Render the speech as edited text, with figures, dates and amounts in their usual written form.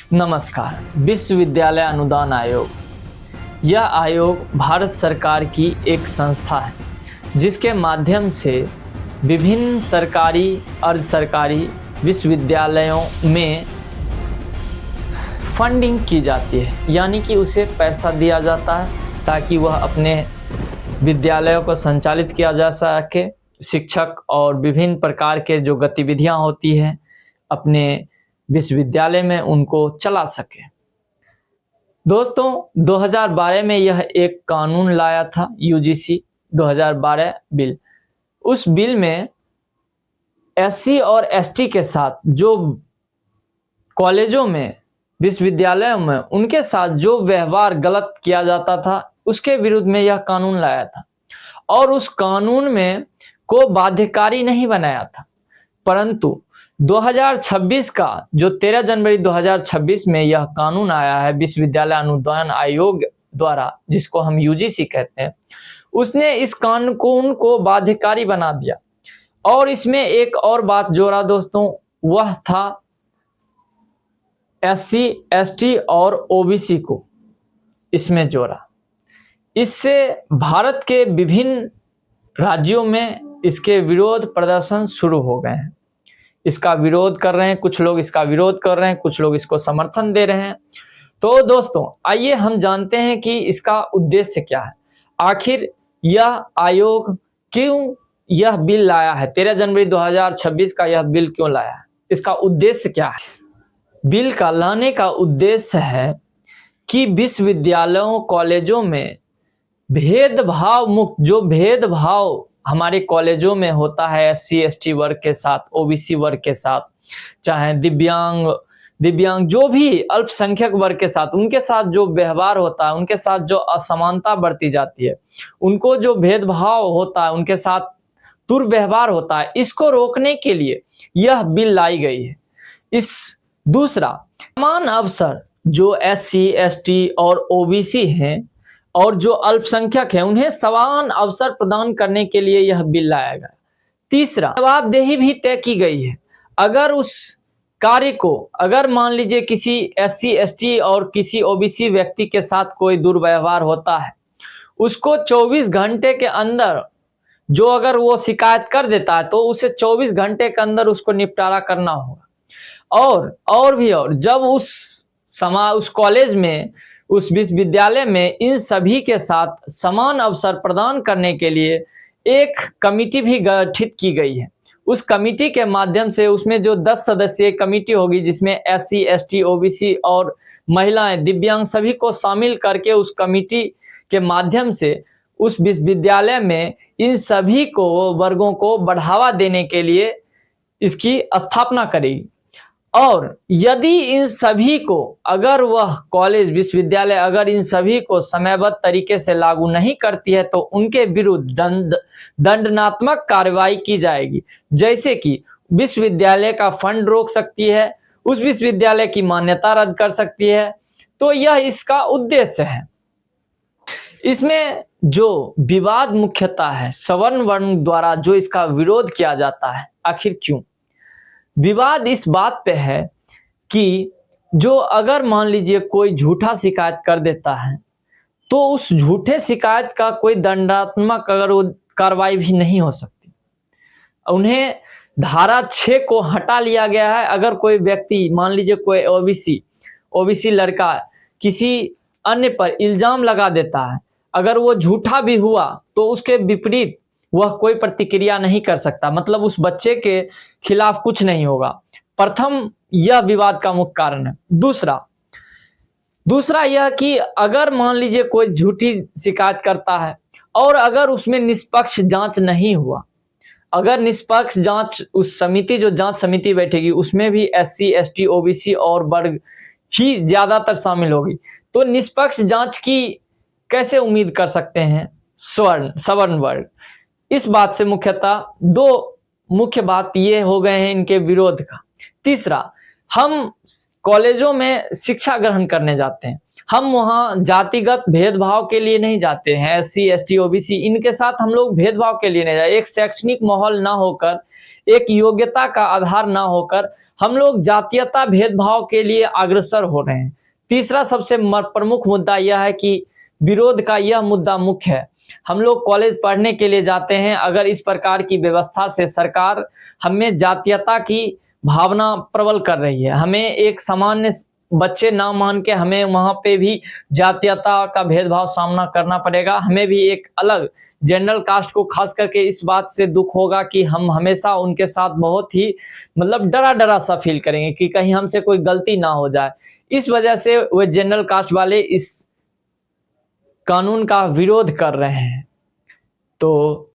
नमस्कार। विश्वविद्यालय अनुदान आयोग यह आयोग भारत सरकार की एक संस्था है जिसके माध्यम से विभिन्न सरकारी अर्ध सरकारी विश्वविद्यालयों में फंडिंग की जाती है, यानी कि उसे पैसा दिया जाता है ताकि वह अपने विद्यालयों को संचालित किया जा सके। शिक्षक और विभिन्न प्रकार के जो गतिविधियां होती हैं अपने विश्वविद्यालय में उनको चला सके। दोस्तों 2012 में यह एक कानून लाया था, यूजीसी 2012 बिल। उस बिल में एससी और एसटी के साथ जो कॉलेजों में विश्वविद्यालयों में उनके साथ जो व्यवहार गलत किया जाता था उसके विरुद्ध में यह कानून लाया था और उस कानून में को बाध्यकारी नहीं बनाया था, परंतु 2026 का जो 13 जनवरी 2026 में यह कानून आया है विश्वविद्यालय अनुदान आयोग द्वारा, जिसको हम यूजीसी कहते हैं, उसने इस कानून को बाध्यकारी बना दिया। और इसमें एक और बात जोड़ा दोस्तों, वह था एससी एसटी और ओबीसी को इसमें जोड़ा। इससे भारत के विभिन्न राज्यों में इसके विरोध प्रदर्शन शुरू हो गए हैं। इसका विरोध कर रहे हैं, कुछ लोग इसका विरोध कर रहे हैं, कुछ लोग इसको समर्थन दे रहे हैं। तो दोस्तों आइए हम जानते हैं कि इसका उद्देश्य क्या है। आखिर यह आयोग क्यों यह बिल लाया है, 13 जनवरी 2026 का यह बिल क्यों लाया है, इसका उद्देश्य क्या है। बिल का लाने का उद्देश्य है कि विश्वविद्यालयों कॉलेजों में भेदभाव मुक्त, जो भेदभाव हमारे कॉलेजों में होता है एससी एसटी वर्ग के साथ, ओबीसी वर्ग के साथ, चाहे दिव्यांग जो भी अल्पसंख्यक वर्ग के साथ, उनके साथ जो व्यवहार होता है, उनके साथ जो असमानता बरती जाती है, उनको जो भेदभाव होता है, उनके साथ दुर्व्यवहार होता है, इसको रोकने के लिए यह बिल लाई गई है। दूसरा, समान अवसर जो एससी एसटी और ओबीसी हैं और जो अल्पसंख्यक हैं उन्हें समान अवसर प्रदान करने के लिए यह बिल लाया गया। तीसरा, जवाबदेही भी तय की गई है। अगर उस कार्य को, अगर मान लीजिए किसी एससी एसटी और किसी ओबीसी व्यक्ति के साथ कोई दुर्व्यवहार होता है, उसको 24 घंटे के अंदर, जो अगर वो शिकायत कर देता है तो उसे 24 घंटे के अंदर उसको निपटारा करना होगा। और जब उस कॉलेज में, उस विश्वविद्यालय में इन सभी के साथ समान अवसर प्रदान करने के लिए एक कमिटी भी गठित की गई है। उस कमिटी के माध्यम से, उसमें जो 10 सदस्यीय कमिटी होगी जिसमें एससी एसटी ओबीसी और महिलाएं, दिव्यांग सभी को शामिल करके उस कमिटी के माध्यम से उस विश्वविद्यालय में इन सभी को वर्गों को बढ़ावा देने के लिए इसकी स्थापना करेगी। और यदि इन सभी को, अगर वह कॉलेज विश्वविद्यालय अगर इन सभी को समयबद्ध तरीके से लागू नहीं करती है तो उनके विरुद्ध दंडात्मक कार्रवाई की जाएगी, जैसे कि विश्वविद्यालय का फंड रोक सकती है, उस विश्वविद्यालय की मान्यता रद्द कर सकती है। तो यह इसका उद्देश्य है। इसमें जो विवाद मुख्यतः है सवर्ण वर्ण द्वारा जो इसका विरोध किया जाता है, आखिर क्यों विवाद इस बात पे है कि जो अगर मान लीजिए कोई झूठा शिकायत कर देता है तो उस झूठे शिकायत का कोई दंडात्मक अगर वो कार्रवाई भी नहीं हो सकती। उन्हें धारा 6 को हटा लिया गया है। अगर कोई व्यक्ति, मान लीजिए कोई ओबीसी लड़का किसी अन्य पर इल्जाम लगा देता है, अगर वो झूठा भी हुआ तो उसके विपरीत वह कोई प्रतिक्रिया नहीं कर सकता, मतलब उस बच्चे के खिलाफ कुछ नहीं होगा। प्रथम, यह विवाद का मुख्य कारण है। दूसरा यह कि अगर मान लीजिए कोई झूठी शिकायत करता है और अगर उसमें निष्पक्ष जांच नहीं हुआ, अगर निष्पक्ष जांच, उस समिति जो जांच समिति बैठेगी उसमें भी एससी एसटी ओबीसी और वर्ग ही ज्यादातर शामिल होगी, तो निष्पक्ष जांच की कैसे उम्मीद कर सकते हैं सवर्ण वर्ग। इस बात से मुख्यतः 2 मुख्य बात ये हो गए हैं इनके विरोध का। तीसरा, हम कॉलेजों में शिक्षा ग्रहण करने जाते हैं, हम वहाँ जातिगत भेदभाव के लिए नहीं जाते हैं। एससी एसटी ओबीसी इनके साथ हम लोग भेदभाव के लिए नहीं जाते। एक शैक्षणिक माहौल ना होकर एक योग्यता का आधार ना होकर हम लोग जातीयता भेदभाव के लिए अग्रसर हो रहे हैं। तीसरा सबसे प्रमुख मुद्दा यह है कि विरोध का यह मुद्दा मुख्य है। हम लोग कॉलेज पढ़ने के लिए जाते हैं, अगर इस प्रकार की व्यवस्था से सरकार हमें जातीयता की भावना प्रबल कर रही है, हमें एक सामान्य बच्चे ना मान के हमें वहां पे भी जातीयता का भेदभाव सामना करना पड़ेगा। हमें भी एक अलग जनरल कास्ट को खास करके इस बात से दुख होगा कि हम हमेशा उनके साथ बहुत ही मतलब डरा डरा सा फील करेंगे कि कहीं हमसे कोई गलती ना हो जाए। इस वजह से वो जनरल कास्ट वाले इस कानून का विरोध कर रहे हैं। तो